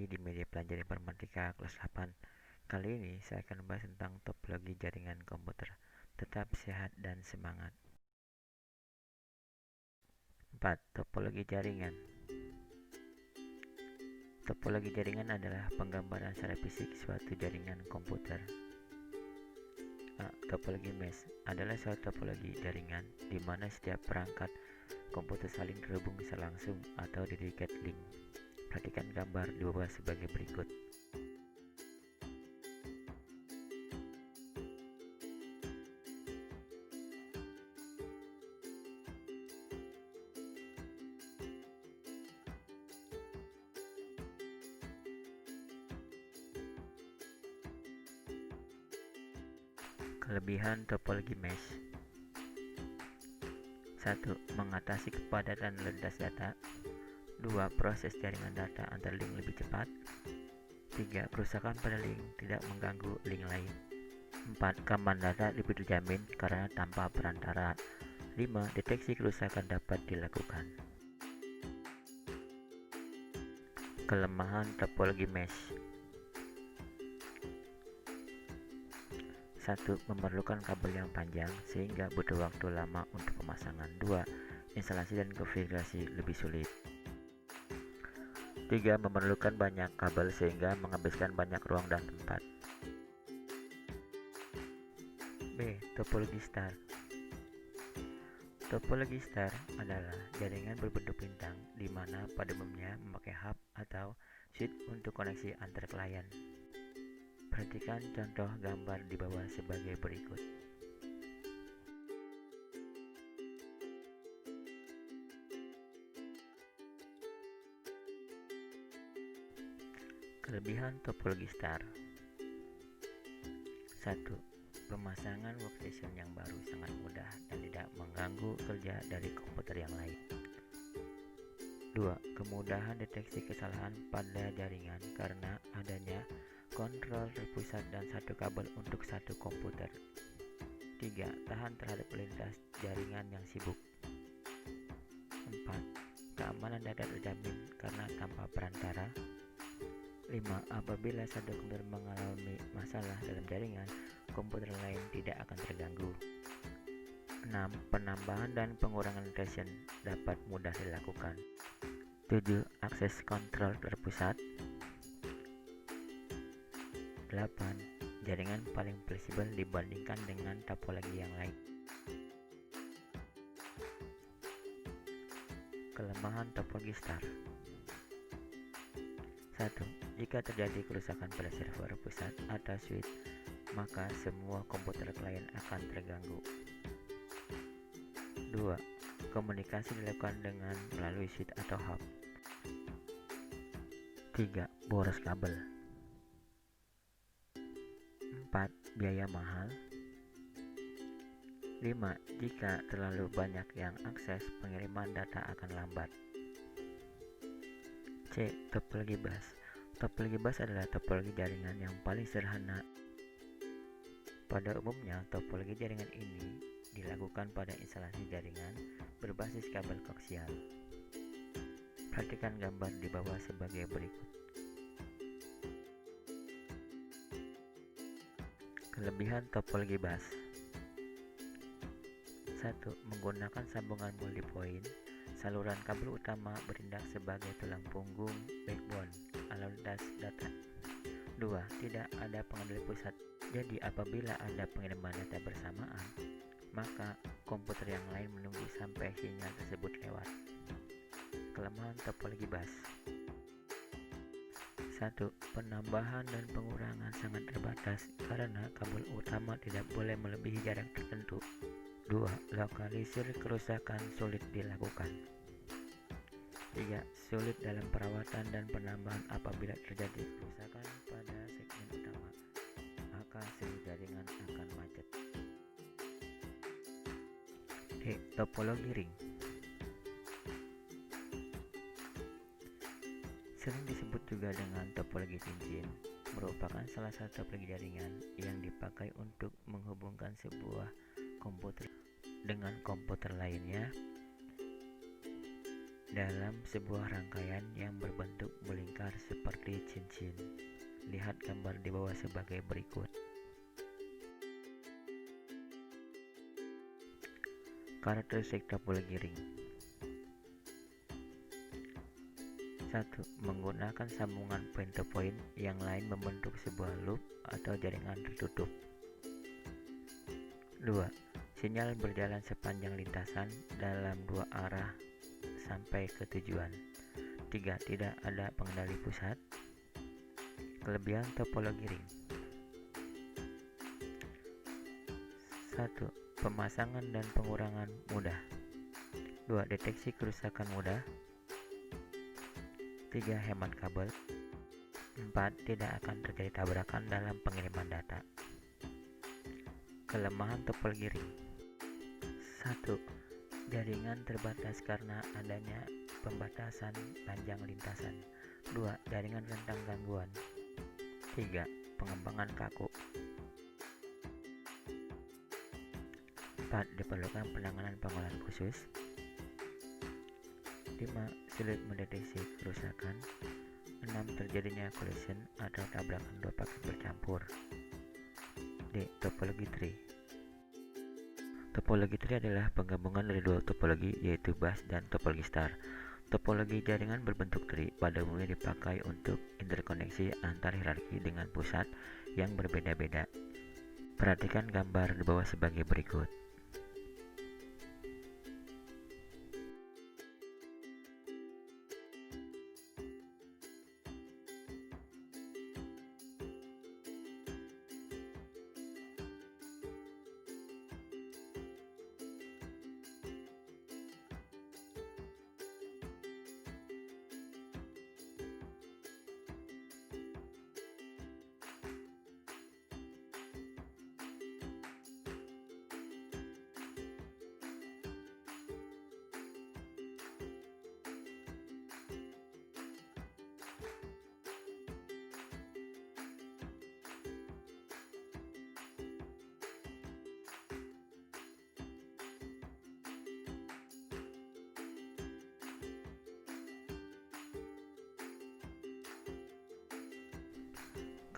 di media pelajaran informatika kelas 8. Kali ini saya akan membahas tentang topologi jaringan komputer. Tetap sehat dan semangat. 4. Topologi jaringan. Topologi jaringan adalah penggambaran secara fisik suatu jaringan komputer. Topologi mesh adalah suatu topologi jaringan di mana setiap perangkat komputer saling terhubung secara langsung atau dedicated link. Perhatikan gambar di bawah sebagai berikut. Kelebihan topologi mesh. 1. Mengatasi kepadatan lintas data. 2. Proses jaringan data antar link lebih cepat. 3. Kerusakan pada link tidak mengganggu link lain. 4. Keamanan data lebih terjamin karena tanpa perantara. 5. Deteksi kerusakan dapat dilakukan. Kelemahan topologi mesh. 1. Memerlukan kabel yang panjang sehingga butuh waktu lama untuk pemasangan. 2. Instalasi dan konfigurasi lebih sulit. 3. Memerlukan banyak kabel sehingga menghabiskan banyak ruang dan tempat. B. Topologi star. Topologi star adalah jaringan berbentuk bintang di mana pada umumnya memakai hub atau switch untuk koneksi antar klien. Perhatikan contoh gambar di bawah sebagai berikut. Kelebihan topologi star. 1. Pemasangan workstation yang baru sangat mudah dan tidak mengganggu kerja dari komputer yang lain. 2. Kemudahan deteksi kesalahan pada jaringan karena adanya kontrol terpusat dan satu kabel untuk satu komputer. 3. Tahan terhadap lintas jaringan yang sibuk. 4. Keamanan data terjamin karena tanpa perantara. 5. Apabila satu komputer mengalami masalah dalam jaringan, komputer lain tidak akan terganggu. 6. Penambahan dan pengurangan session dapat mudah dilakukan. 7. Akses kontrol terpusat. 8. Jaringan paling fleksibel dibandingkan dengan topologi yang lain. Kelemahan topologi star. 1. Jika terjadi kerusakan pada server pusat atau switch, maka semua komputer klien akan terganggu. 2. Komunikasi dilakukan dengan melalui switch atau hub. 3. Boros kabel. 4. Biaya mahal. 5. Jika terlalu banyak yang akses, pengiriman data akan lambat. C. Topologi bus. Topologi bus adalah topologi jaringan yang paling sederhana. Pada umumnya, topologi jaringan ini dilakukan pada instalasi jaringan berbasis kabel koaksial. Perhatikan gambar di bawah sebagai berikut. Kelebihan topologi bus. 1. Menggunakan sambungan multipoint, saluran kabel utama bertindak sebagai tulang punggung backbone alur lintas data. 2. Tidak ada pengendali pusat, jadi apabila ada pengiriman data bersamaan, maka komputer yang lain menunggu sampai sinyal tersebut lewat. Kelemahan topologi bus. 1. Penambahan dan pengurangan sangat terbatas karena kabel utama tidak boleh melebihi jarak tertentu. 2. Lokalisir kerusakan sulit dilakukan. 3. Sulit dalam perawatan dan penambahan apabila terjadi kerusakan pada segmen utama, maka seluruh jaringan akan macet. D. Topologi ring. Sering disebut juga dengan topologi cincin, merupakan salah satu topologi jaringan yang dipakai untuk menghubungkan sebuah komputer dengan komputer lainnya dalam sebuah rangkaian yang berbentuk melingkar seperti cincin. Lihat gambar di bawah sebagai berikut. Karakteristik topologi ring. 1. Menggunakan sambungan point-to-point yang lain membentuk sebuah loop atau jaringan tertutup. 2. Sinyal berjalan sepanjang lintasan dalam dua arah sampai ke tujuan. 3. Tidak ada pengendali pusat. Kelebihan topologi ring. 1. Pemasangan dan pengurangan mudah. 2. Deteksi kerusakan mudah. 3. Hemat kabel. 4. Tidak akan terjadi tabrakan dalam pengiriman data. Kelemahan topologi ring. 1. Jaringan terbatas karena adanya pembatasan panjang lintasan. 2. Jaringan rentan gangguan. 3. Pengembangan kaku. 4. Diperlukan penanganan pengolahan khusus. 5. Sulit mendeteksi kerusakan. 6. Terjadinya collision atau tabrakan dua paket bercampur. D. Topologi tree. Topologi tree adalah penggabungan dari dua topologi, yaitu bus dan topologi star. Topologi jaringan berbentuk tree pada umumnya dipakai untuk interkoneksi antar hierarki dengan pusat yang berbeda-beda. Perhatikan gambar di bawah sebagai berikut.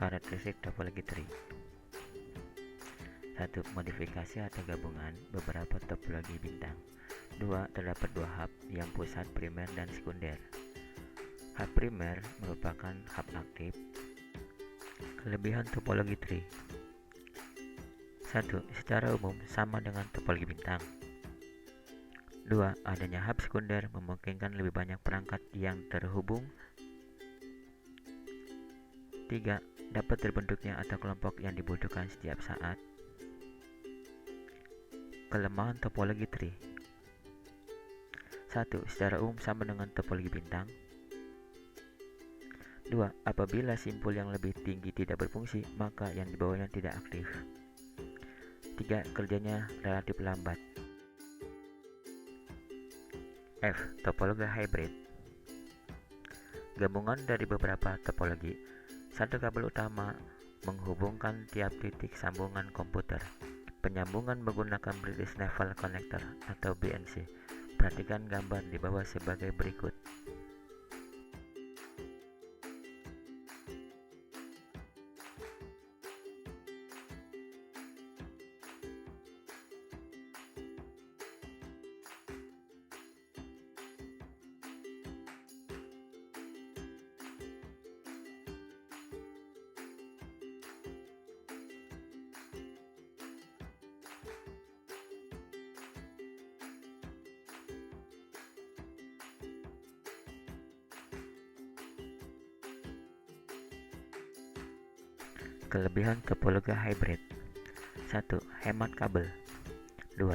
Karakteristik topologi tree. 1. Modifikasi atau gabungan beberapa topologi bintang. 2. Terdapat dua hub yang pusat primer dan sekunder. Hub primer merupakan hub aktif. Kelebihan topologi tree. 1. Secara umum sama dengan topologi bintang. 2. Adanya hub sekunder memungkinkan lebih banyak perangkat yang terhubung. 3. Dapat terbentuknya atau kelompok yang dibutuhkan setiap saat. Kelemahan topologi tree. 1. Secara umum sama dengan topologi bintang. 2. Apabila simpul yang lebih tinggi tidak berfungsi, maka yang di bawahnya tidak aktif. 3. Kerjanya relatif lambat. F. Topologi hybrid. Gabungan dari beberapa topologi. Satu kabel utama menghubungkan tiap titik sambungan komputer. Penyambungan menggunakan British Naval Connector atau BNC. Perhatikan gambar di bawah sebagai berikut. Kelebihan topologi hybrid. 1. Hemat kabel. 2.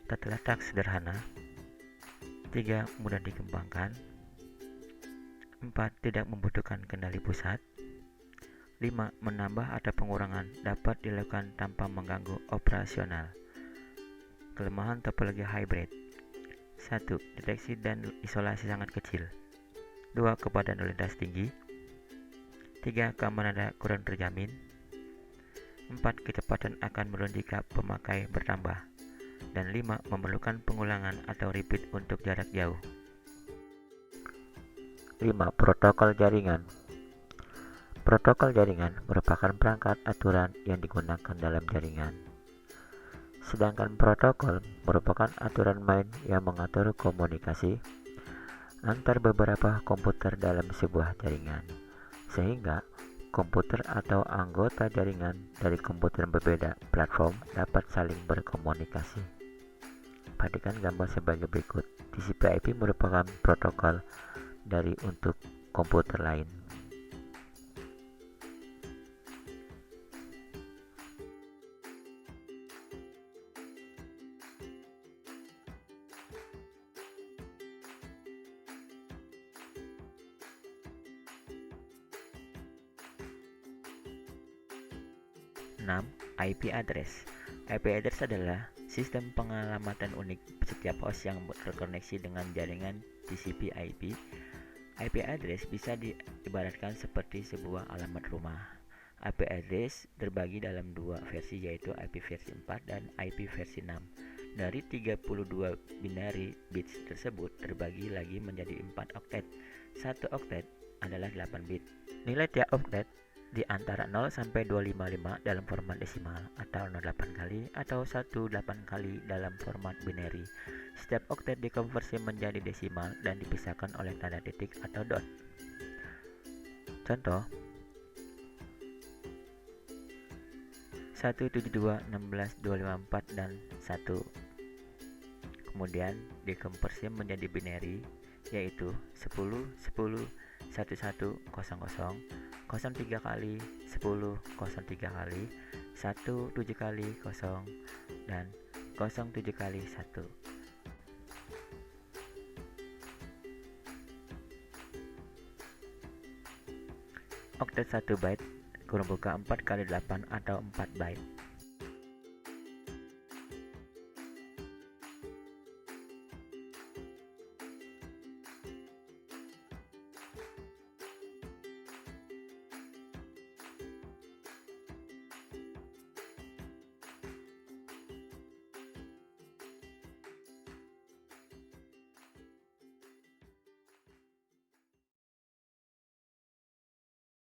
Tata letak sederhana. 3. Mudah dikembangkan. 4. Tidak membutuhkan kendali pusat. 5. Menambah atau pengurangan dapat dilakukan tanpa mengganggu operasional. Kelemahan topologi hybrid. 1. Deteksi dan isolasi sangat kecil. 2. Kepadatan lalu lintas tinggi. 3. Keamanan data kurang terjamin. 4. Kecepatan akan menurun jika pemakai bertambah. Dan 5. Memerlukan pengulangan atau repeat untuk jarak jauh. 5. Protokol jaringan. Protokol jaringan merupakan perangkat aturan yang digunakan dalam jaringan. Sedangkan protokol merupakan aturan main yang mengatur komunikasi antar beberapa komputer dalam sebuah jaringan, sehingga komputer atau anggota jaringan dari komputer berbeda platform dapat saling berkomunikasi. Perhatikan gambar sebagai berikut. TCP/IP merupakan protokol dari untuk komputer lain. IP address. IP address adalah sistem pengalamatan unik setiap host yang terkoneksi dengan jaringan TCP/IP. IP address bisa diibaratkan seperti sebuah alamat rumah. IP address terbagi dalam dua versi, yaitu IP versi 4 dan IP versi 6. Dari 32 binary bits tersebut terbagi lagi menjadi 4 oktet. 1 oktet adalah 8 bit. Nilai tiap oktet di antara 0 sampai 255 dalam format desimal, atau 08 kali atau 18 kali dalam format binary. Setiap oktet dikonversi menjadi desimal dan dipisahkan oleh tanda titik atau dot. Contoh 172.16.254 dan 1. Kemudian dikonversi menjadi binary, yaitu 10 10 1100 03 kali 10 03 kali 1 7 kali 0 dan 07 kali 1. Oktet 1 byte kurung buka 4 kali 8 atau 4 byte.